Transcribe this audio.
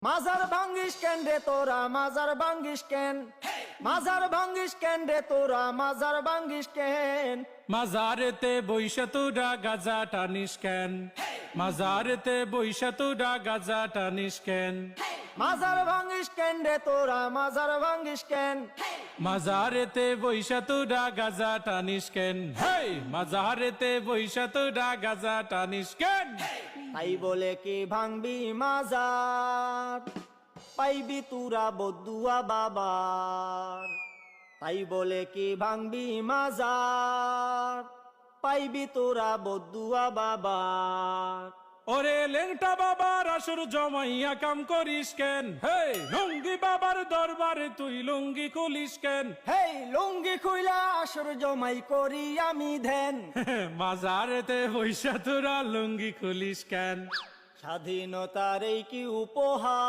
মাজার ভাঙ্গিস কেন রে তোরা মাজার ভাঙ্গিস কেন মাজার ভাঙ্গিস কেন রে তোরা মাজার ভাঙ্গিস কেন মাজারেতে বইসা তোরা গাজা টানিস কেন মাজারেতে বইসা তোরা গাজা টানিস কেন মাজার ভাঙ্গিস কেন রে তোরা মাজার ভাঙ্গিস কেন মাজারেতে বইসা তোরা গাজা টানিস কেন হেই মাজারেতে বইসা তোরা গাজা টানিস কেন তাই বলে কি ভাঙবি মাজার পাইবি তুরা বদুয়া বাবার তাই বলে কি ভাঙবি মাজার পাইবি তোরা বদুয়া বাবার ওরে লেংটা বাবার আসর জমাইয়া কাম করিস কেন হেই লুঙ্গি বাবার দরবারে তুই লুঙ্গি খুলিস কেন হেই লুঙ্গি খুইলা আসর জমাই করি আমি ধ্যান মাজারেতে বইসা তোরা লুঙ্গি খুলিস কেন স্বাধীনতার এই কি উপহার